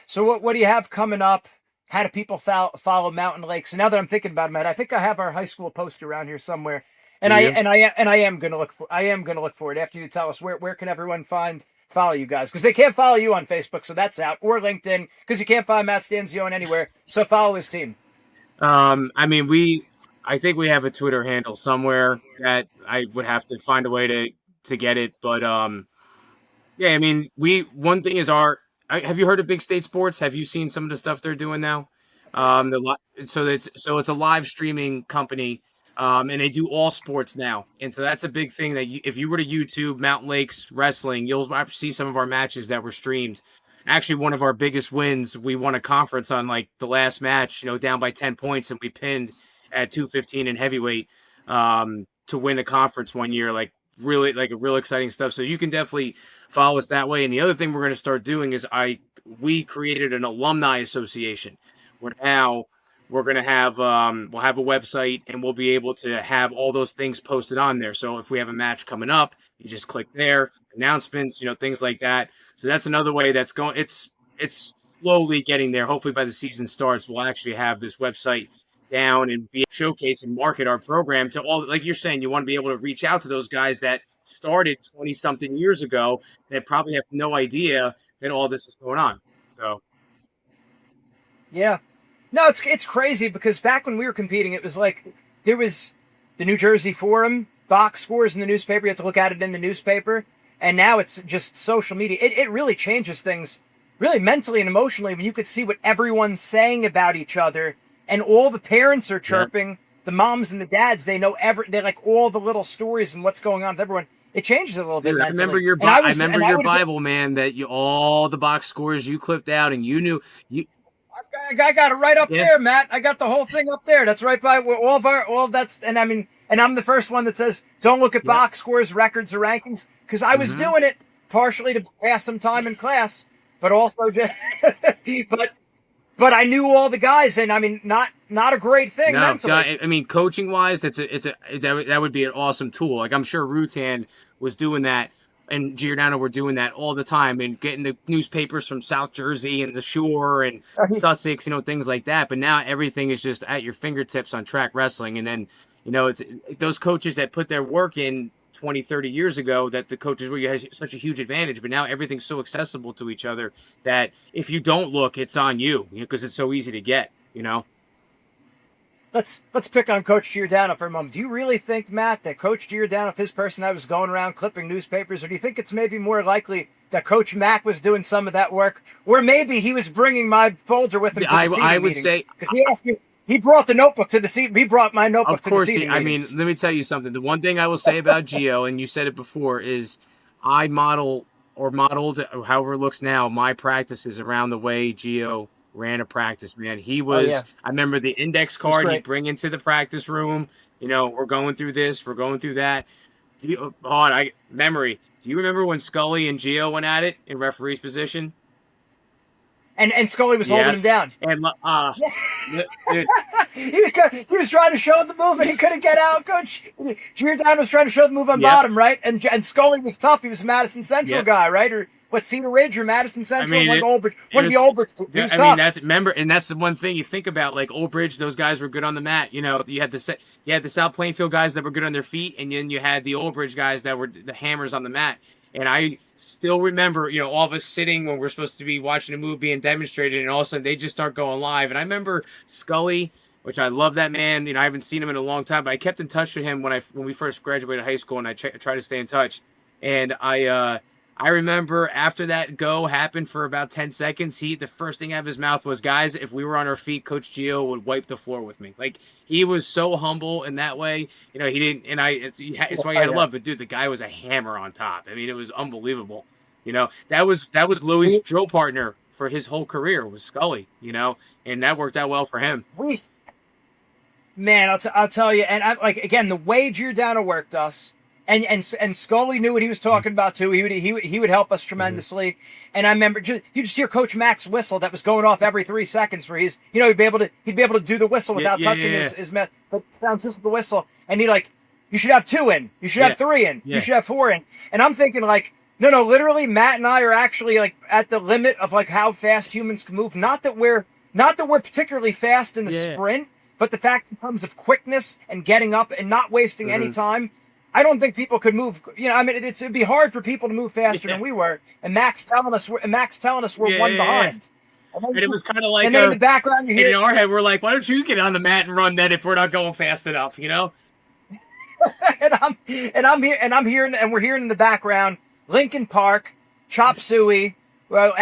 So what do you have coming up? How do people follow Mountain Lakes? And now that I'm thinking about it, Matt, I think I have our high school poster around here somewhere. And I am gonna look for it after you tell us where can everyone follow you guys, because they can't follow you on Facebook, so that's out, or LinkedIn, because you can't find Matt Stanzione anywhere. So follow his team. I think we have a Twitter handle somewhere that I would have to find a way to get it. But yeah, I mean, one thing is have you heard of Big State Sports? Have you seen some of the stuff they're doing now? So it's a live streaming company, and they do all sports now. And so that's a big thing that if you were to YouTube Mountain Lakes Wrestling, you'll see some of our matches that were streamed. Actually, one of our biggest wins, we won a conference on like the last match, down by 10 points, and we pinned at 215 in heavyweight to win a conference one year. Like really, like a real exciting stuff. So you can definitely follow us that way. And the other thing we're going to start doing is we created an alumni association where now we're going to have we'll have a website, and we'll be able to have all those things posted on there. So if we have a match coming up, you just click there, announcements, things like that. So that's another way that's going. It's slowly getting there. Hopefully by the season starts, we'll actually have this website down and be showcase and market our program to all. Like you're saying, you want to be able to reach out to those guys that started 20 something years ago that probably have no idea that all this is going on. So Yeah. No, it's crazy because back when we were competing, it was like there was the New Jersey Forum, box scores in the newspaper. You had to look at it in the newspaper. And now it's just social media. It really changes things, really mentally and emotionally, when you could see what everyone's saying about each other. And all the parents are chirping, the moms and the dads, they know they like all the little stories and what's going on with everyone. It changes a little bit mentally. I remember your Bible, man, that all the box scores you clipped out, and you knew you. I got it right up there, Matt. I got the whole thing up there. That's right by all of that's, and I mean, and I'm the first one that says, don't look at box scores, records, or rankings, because I was doing it partially to pass some time in class, but also just, but I knew all the guys, and I mean, not a great thing mentally. I mean, coaching wise, that would be an awesome tool. Like I'm sure Rutan was doing that, and Giordano were doing that all the time, and getting the newspapers from South Jersey and the Shore and Sussex, things like that. But now everything is just at your fingertips on track wrestling. And then, it's those coaches that put their work in 20, 30 years ago, that the coaches where you had such a huge advantage, but now everything's so accessible to each other that if you don't look, it's on you, because it's so easy to get, Let's pick on Coach Giordano for a moment. Do you really think, Matt, that Coach Giordano, if his personality was going around clipping newspapers, or do you think it's maybe more likely that Coach Mack was doing some of that work, or maybe he was bringing my folder with him to the seating meetings? Say, because he asked me, he brought the notebook to the seat. He brought my notebook to the seating meetings. Let me tell you something. The one thing I will say about Gio, and you said it before, is I modeled, however it looks now, my practices around the way Gio ran a practice, man. He was, I remember the index card he'd bring into the practice room. We're going through this, we're going through that. Do you remember when Scully and Gio went at it in referee's position? And Scully was holding him down. And dude, he was trying to show the move, and he couldn't get out. Coach Giordano was trying to show the move on bottom, right? And Scully was tough. He was a Madison Central guy, right? Or what, Cedar Ridge or Madison Central? One of the Old Bridge. He was tough. That's the one thing you think about. Like Old Bridge, those guys were good on the mat. You had the South Plainfield guys that were good on their feet, and then you had the Old Bridge guys that were the hammers on the mat. And I still remember, all of us sitting when we're supposed to be watching a movie being demonstrated, and all of a sudden they just start going live. And I remember Scully, which I love that man. I haven't seen him in a long time, but I kept in touch with him when we first graduated high school, and I try to stay in touch. And I remember after that go happened for about 10 seconds, the first thing out of his mouth was, guys, if we were on our feet, Coach Gio would wipe the floor with me. Like, he was so humble in that way. He didn't, and it's why you had to love. But dude, the guy was a hammer on top. I mean, it was unbelievable. That was Louis' drill partner for his whole career was Scully. And that worked out well for him. Man, I'll tell you, and again, the way Giordano worked us. And Scully knew what he was talking about too. He would help us tremendously. And I remember you just hear Coach Mack's whistle that was going off every 3 seconds, where he'd be able to do the whistle without touching his mouth. But sounds just the whistle, and you should have 2 in, you should have 3 in, you should have 4 in. And I'm thinking no, literally, Matt and I are actually at the limit of how fast humans can move. Not that we're particularly fast in the sprint, but the fact in terms of quickness and getting up and not wasting any time. I don't think people could move. It'd be hard for people to move faster than we were. And Max telling us we're one behind. And it was kind of like, and then in the background, you hear, in our head, we're like, why don't you get on the mat and run that if we're not going fast enough, and I'm hearing, and we're hearing in the background, Lincoln Park, Chop Suey, well,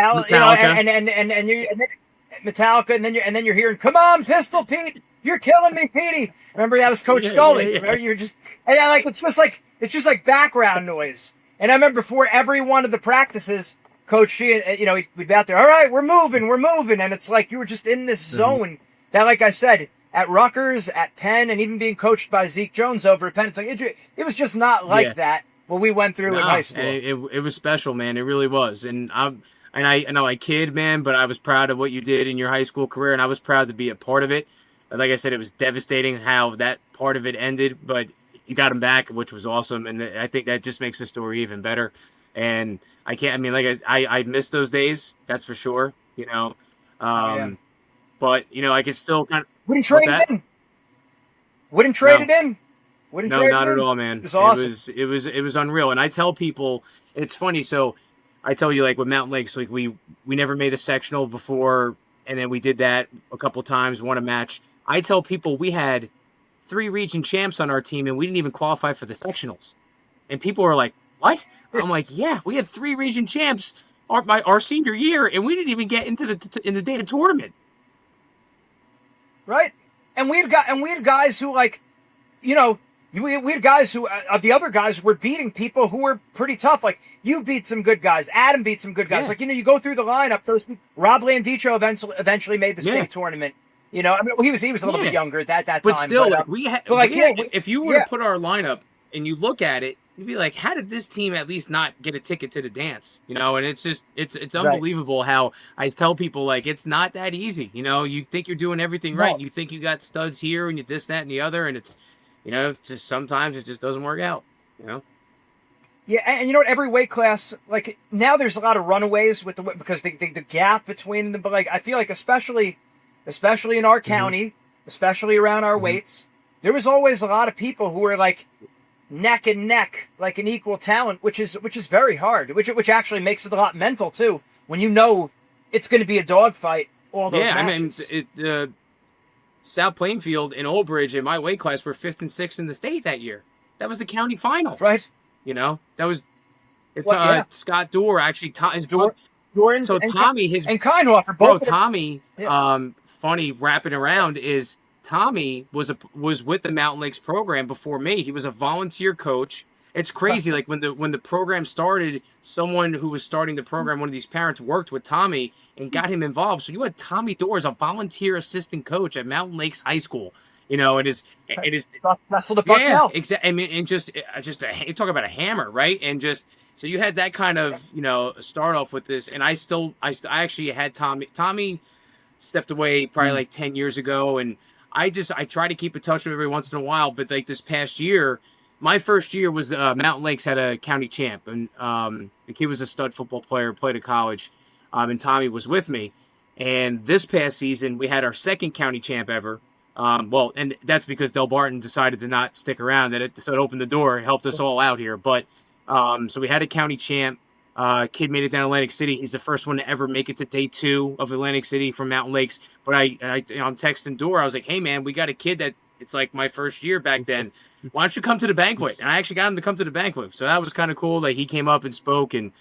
Metallica, and then you're hearing, "Come on, Pistol Pete, you're killing me, Petey." Remember that was Coach Scully. Yeah. Remember, you're just and I like it's just like background noise. And I remember before every one of the practices, Coach Sheehan, we'd be out there. All right, we're moving, and it's like you were just in this zone that, like I said, at Rutgers, at Penn, and even being coached by Zeke Jones over at Penn, it's like it was just not like that what we went through in high school. It was special, man. It really was. And I know I kid, man, but I was proud of what you did in your high school career, and I was proud to be a part of it. Like I said, it was devastating how that part of it ended, but you got him back, which was awesome, and I think that just makes the story even better. And I miss those days, that's for sure, But, I could still kind of... Wouldn't trade it in. Wouldn't trade it in. No, not at all, man. It was awesome. It was unreal. And I tell people, it's funny, so I tell you, like, with Mountain Lakes, like, we never made a sectional before, and then we did that a couple times, won a match. I tell people we had 3 region champs on our team, and we didn't even qualify for the sectionals. And people are like, what? I'm like, yeah, we had 3 region champs our senior year, and we didn't even get into the data tournament. Right? And we had guys who, like, we had guys who, the other guys were beating people who were pretty tough. Like, you beat some good guys. Adam beat some good guys. Yeah. Like, you go through the lineup. Those people, Rob Landicho eventually made the state tournament. He was a little bit younger at that time. But still, but if you were to put our lineup and you look at it, you'd be like, how did this team at least not get a ticket to the dance? And it's just, it's unbelievable how I tell people, like, it's not that easy. You think you're doing everything right. You think you got studs here and you this, that, and the other. And it's, just sometimes it just doesn't work out, Yeah, and you know what? Every weight class, like, now there's a lot of runaways because the gap between them. But, like, I feel like especially in our county, especially around our weights, there was always a lot of people who were like neck and neck, like an equal talent, which is very hard, which actually makes it a lot mental too, when it's going to be a dogfight all those matches. I mean, South Plainfield and Old Bridge in my weight class were 5th and 6th in the state that year. That was the county final, right? That was Scott Dorr actually. His Dorr and Tommy, and Kienhofer, both. Tommy. Funny wrapping around is Tommy was with the Mountain Lakes program before me. He was a volunteer coach. It's crazy. Like when the program started, someone who was starting the program, one of these parents worked with Tommy and got him involved. So you had Tommy Dorr as a volunteer assistant coach at Mountain Lakes High School. It is wrestle the puck now. Exactly. I mean, and just you talk about a hammer, right? And just so you had that kind of start off with this, and I actually had Tommy stepped away probably like 10 years ago, and I try to keep in touch with him every once in a while. But like this past year, my first year was Mountain Lakes had a county champ, and the kid was a stud football player, played at college, and Tommy was with me. And this past season, we had our second county champ ever. And that's because Del Barton decided to not stick around. So it opened the door, it helped us all out here. But so we had a county champ. Kid made it down Atlantic City. He's the first one to ever make it to day 2 of Atlantic City from Mountain Lakes. But I'm texting Dorr. I was like, hey man, we got a kid that it's like my first year back then. Why don't you come to the banquet? And I actually got him to come to the banquet. So that was kind of cool. Like he came up and spoke, and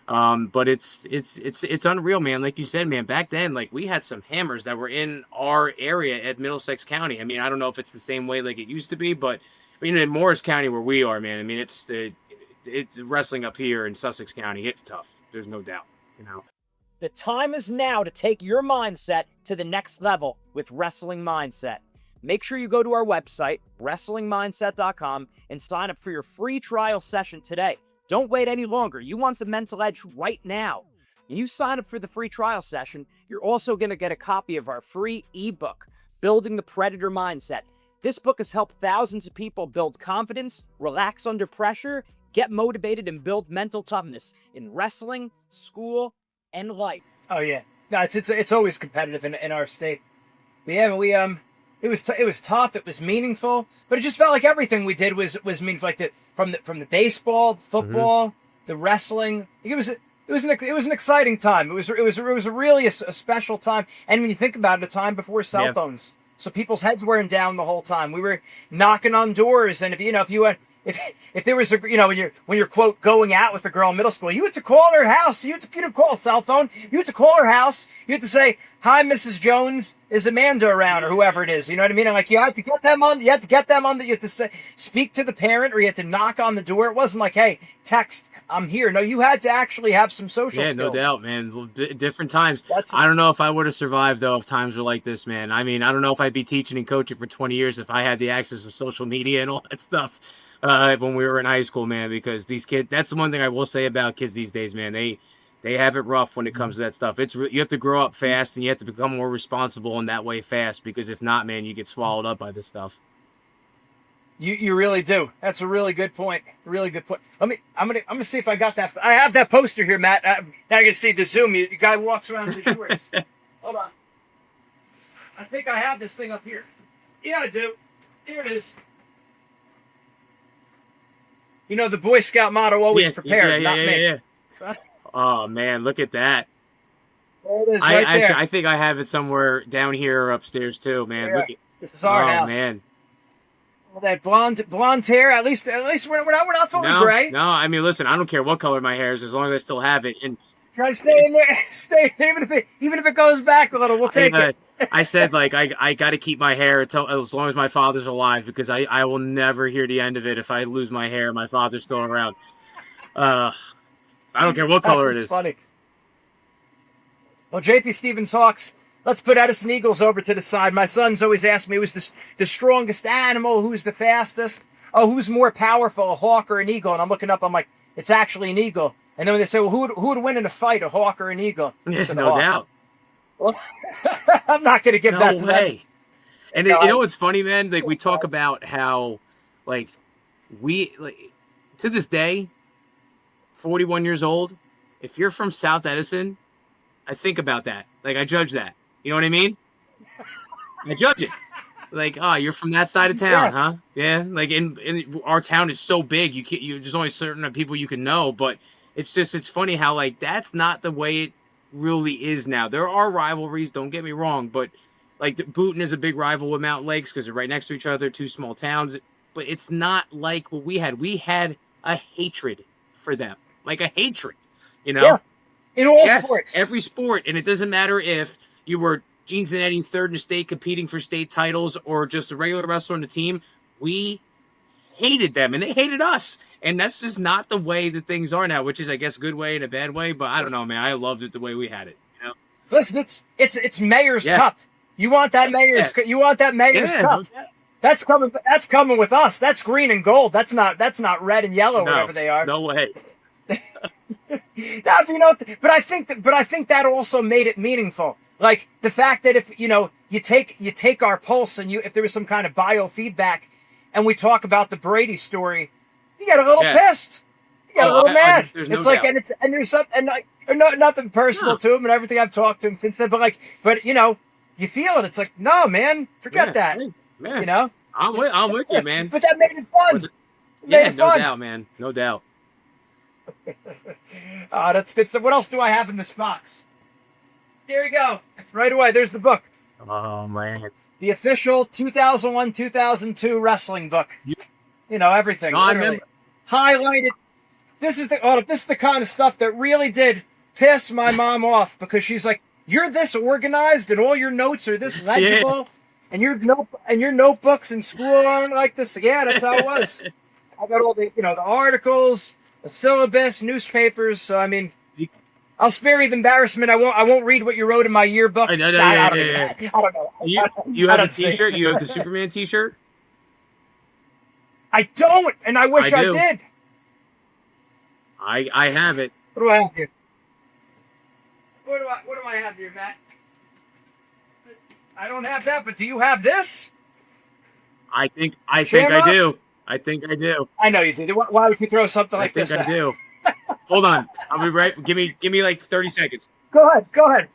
but it's unreal, man. Like you said, man, back then, like we had some hammers that were in our area at Middlesex County. I mean, I don't know if it's the same way like it used to be, but in Morris County where we are, man, I mean, it's wrestling up here in Sussex County. It's tough. There's no doubt, The time is now to take your mindset to the next level with Wrestling Mindset. Make sure you go to our website, wrestlingmindset.com, and sign up for your free trial session today. Don't wait any longer. You want the mental edge right now. When you sign up for the free trial session, you're also going to get a copy of our free ebook, Building the Predator Mindset. This book has helped thousands of people build confidence, relax under pressure, get motivated, and build mental toughness in wrestling, school, and life. Oh yeah, no, it's always competitive in our state. But yeah, it was tough. It was meaningful, but it just felt like everything we did was meaningful. Like from the baseball, football, the wrestling. It was an exciting time. It was really a special time. And when you think about it, a time before cell phones, so people's heads weren't down the whole time. We were knocking on doors, and if you if there was a, when you're quote going out with a girl in middle school, you had to call her house. You didn't call a cell phone. You had to call her house. You had to say, "Hi, Mrs. Jones, is Amanda around?" or whoever it is. You know what I mean? And like you had to get them on. You had to get them on. You had to say, speak to the parent, or you had to knock on the door. It wasn't like, "Hey, text, I'm here." No, you had to actually have some social skills. No doubt, man. Different times. I don't know if I would have survived though if times were like this, man. I mean, I don't know if I'd be teaching and coaching for 20 years if I had the access of social media and all that stuff when we were in high school, man. Because these kids, that's the one thing I will say about kids these days, man. They have it rough when it comes to that stuff. You have to grow up fast and you have to become more responsible in that way fast, because if not, man, you get swallowed up by this stuff. You really do. That's a really good point. Really good point. I'm gonna see if I got that. I have that poster here, Matt. Now you can see the zoom. The guy walks around in his shorts. Hold on. I think I have this thing up here. Yeah, I do. Here it is. You know the Boy Scout motto: always prepared, not me. Yeah. Oh man, look at that. There it is, right there. Actually, I think I have it somewhere down here or upstairs too, man. Look at this is our house. Oh man. All that blonde hair. At least we're not fully gray. No, I mean, listen, I don't care what color my hair is as long as I still have it. And try to stay in there. Stay even if it goes back a little, we'll take it. I said like I got to keep my hair as long as my father's alive, because I will never hear the end of it if I lose my hair and my father's still around. I don't care what color it is. Funny. Well, JP Stevens Hawks. Let's put Edison Eagles over to the side. My son's always asked me, who's the strongest animal? Who's the fastest? Oh, who's more powerful, a hawk or an eagle? And I'm looking up, I'm like, it's actually an eagle. And then when they say, well, who would win in a fight, a hawk or an eagle? Yes, no doubt. Well, I'm not going to give that to them. And you know what's funny, man? Like we talk about how, like, to this day, 41 years old, if you're from South Edison, I think about that. Like I judge that. You know what I mean? I judge it. Like, oh, you're from that side of town, huh? Yeah. Like, in our town is so big, there's only certain people you can know. But it's funny how like that's not the way it really is now. There are rivalries, don't get me wrong, but like Boonton is a big rival with Mountain Lakes because they're right next to each other, two small towns. But it's not like what we had. We had a hatred for them, like a hatred. You know? Yeah. In all sports, every sport, and it doesn't matter if you were Gene Zannetti, third in the state, competing for state titles, or just a regular wrestler on the team. We hated them, and they hated us. And that's just not the way that things are now, which is, I guess, a good way and a bad way. But I don't know, man. I loved it the way we had it. You know? Listen, it's Mayor's Cup. You want that Mayor's? You want that Mayor's Cup? That's coming. That's coming with us. That's green and gold. That's not red and yellow, whatever they are. No way. But I think that also made it meaningful. Like the fact that if you take our pulse and if there was some kind of biofeedback, and we talk about the Brady story, you get a little pissed, you get a little mad. It's like, and there's something, and nothing personal to him and everything. I've talked to him since then, but you feel it. It's like, no, man, forget that. Man, I'm with you, man. But that made it fun. No doubt, man. No doubt. That's good stuff. What else do I have in this box? There you go. Right away. There's the book. Oh, man. The official 2001-2002 wrestling book. Everything. No, I remember. Highlighted. This is the kind of stuff that really did piss my mom off, because she's like, you're this organized and all your notes are this legible and your notebooks in school aren't like this. Yeah, that's how it was. I got all the the articles, the syllabus, newspapers. So I mean, I'll spare you the embarrassment. I won't read what you wrote in my yearbook. I don't know. You have a T-shirt? You have the Superman T-shirt? I don't, and I wish I did. I have it. What do I have here? What do I have here, Matt? I don't have that, but do you have this? I think I do. I think I do. I know you do. Why would you throw something like this? I think I do. Hold on. I'll be right. Give me like 30 seconds. Go ahead.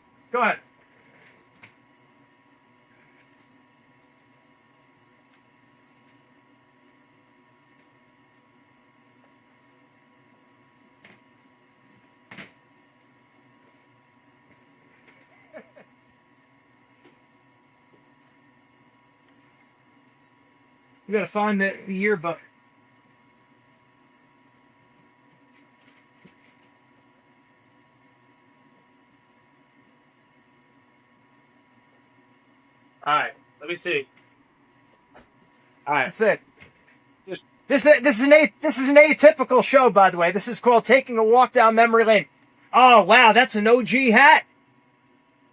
You gotta find the yearbook. All right, let me see. All right. That's it. This is an atypical show, by the way. This is called Taking a Walk Down Memory Lane. Oh wow, that's an OG hat.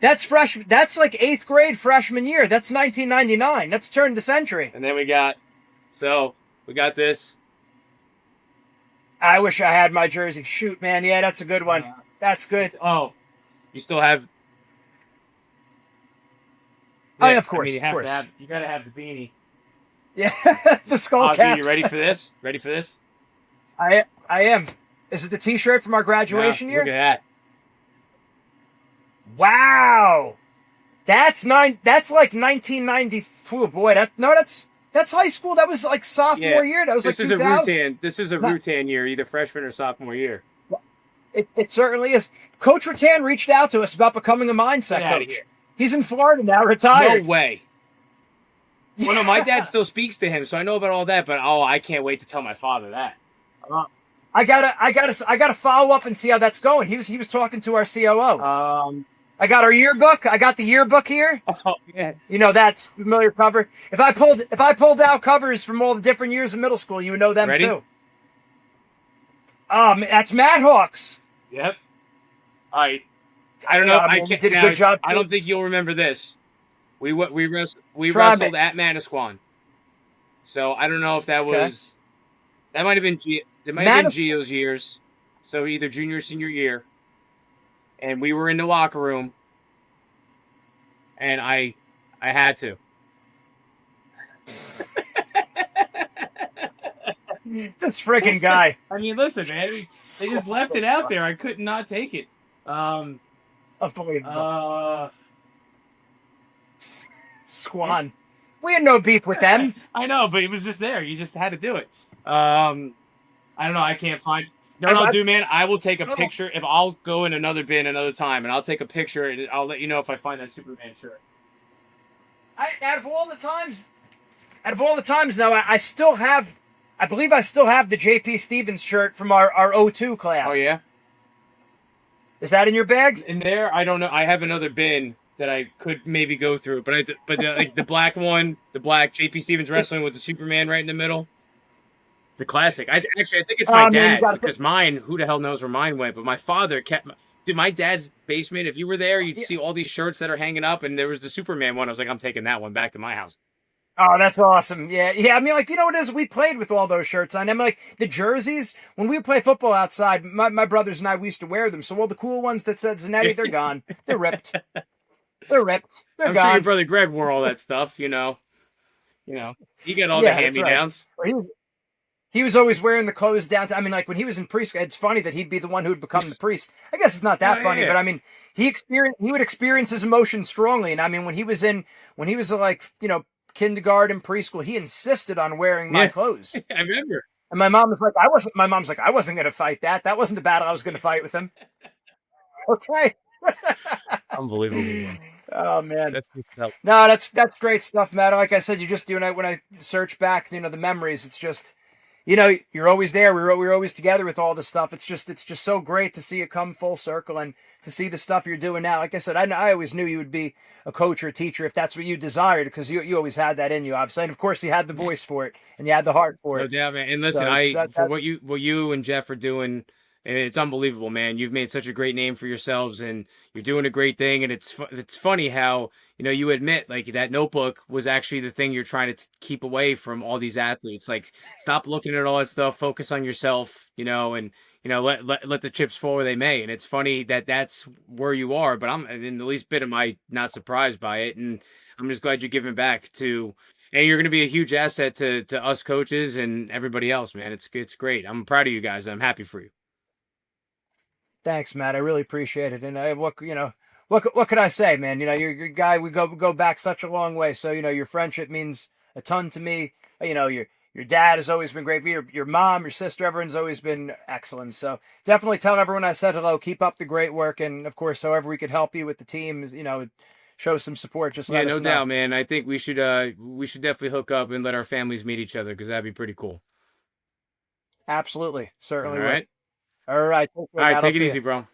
That's fresh. That's like 8th grade freshman year. That's 1999. That's turned the century. And then we got this. I wish I had my jersey. Shoot, man. Yeah, that's a good one. That's good. Oh, you still have. Oh, yeah, of course. I mean, you gotta have the beanie. Yeah, the skull cap. Dude, you ready for this? Ready for this? I am. Is it the T-shirt from our graduation year? Look at that. Wow, that's like 1990. Oh boy, that's high school. That was like sophomore year. That was like 2000. This is a Rutan year, either freshman or sophomore year. It certainly is. Coach Rutan reached out to us about becoming a mindset coach. He's in Florida now, retired. No way. Well, no, my dad still speaks to him, so I know about all that. But I can't wait to tell my father that. I gotta follow up and see how that's going. He was talking to our COO. I got our yearbook. I got the yearbook here. Oh yeah. You know, that's familiar cover. If I pulled out covers from all the different years of middle school, you would know them too. That's Mad Hawks. Yep. All right. I don't know. I did a good job. I don't think you'll remember this. We wrestled at Manasquan. So I don't know if that was. That might have been Gio's years. So either junior or senior year. And we were in the locker room, and I had to. This freaking guy. I mean, listen, man. They just left it out there. I could not take it. Unbelievable. Squan. We had no beef with them. I know, but it was just there. You just had to do it. I don't know. I can't find. No, I'll do, man. I will take a picture. If I'll go in another bin another time, and I'll take a picture, and I'll let you know if I find that Superman shirt. Out of all the times now, I still have. I believe I still have the J.P. Stevens shirt from our 02 class. Oh yeah. Is that in your bag? In there, I don't know. I have another bin that I could maybe go through, but like the black one, the black J.P. Stevens wrestling with the Superman right in the middle. It's a classic. I think it's my dad's, because mine, who the hell knows where mine went, but my father kept. Dude, my dad's basement, if you were there, you'd see all these shirts that are hanging up, and there was the Superman one. I was like, I'm taking that one back to my house. Oh, that's awesome. Yeah. I mean, like, you know what it is? We played with all those shirts on. I mean, like, the jerseys, when we would play football outside, my brothers and I, we used to wear them. So all the cool ones that said Zannetti, they're gone. They're ripped. They're gone. I'm sure your brother Greg wore all that stuff, you know. He got all the hand-me-downs. Right. He was always wearing the clothes down to, I mean, like, when he was in preschool, it's funny that he'd be the one who would become the priest. I guess it's not that funny, but I mean, he would experience his emotions strongly. And I mean, when he was like, kindergarten, preschool, he insisted on wearing my clothes. I remember. And my mom's like, I wasn't going to fight that. That wasn't the battle I was going to fight with him. Okay. Unbelievable. Oh man. That's great stuff, Matt. Like I said, when I search back, the memories, it's just, you're always there. We're always together with all this stuff. It's just so great to see it come full circle and to see the stuff you're doing now. Like I said, I always knew you would be a coach or a teacher if that's what you desired, because you always had that in you, obviously. And of course, you had the voice for it and you had the heart for it. No doubt, man. And listen, for what you and Jeff are doing, it's unbelievable, man. You've made such a great name for yourselves, and you're doing a great thing. And it's funny how you admit, like, that notebook was actually the thing you're trying to keep away from all these athletes. Like, stop looking at all that stuff, focus on yourself, and let the chips fall where they may. And it's funny that that's where you are, but I'm in the least bit am I not surprised by it, and I'm just glad you're giving back to. And you're going to be a huge asset to us coaches and everybody else, man. It's great. I'm proud of you guys. I'm happy for you. Thanks, Matt. I really appreciate it. And what could I say, man? You're a guy. We go back such a long way. So your friendship means a ton to me. Your dad has always been great. Your mom, your sister, everyone's always been excellent. So definitely tell everyone I said hello. Keep up the great work, and of course, however we could help you with the team, show some support. Just let us know. No doubt, man. I think we should definitely hook up and let our families meet each other, because that'd be pretty cool. Absolutely, certainly. All right. All right. All right. Take it easy, bro.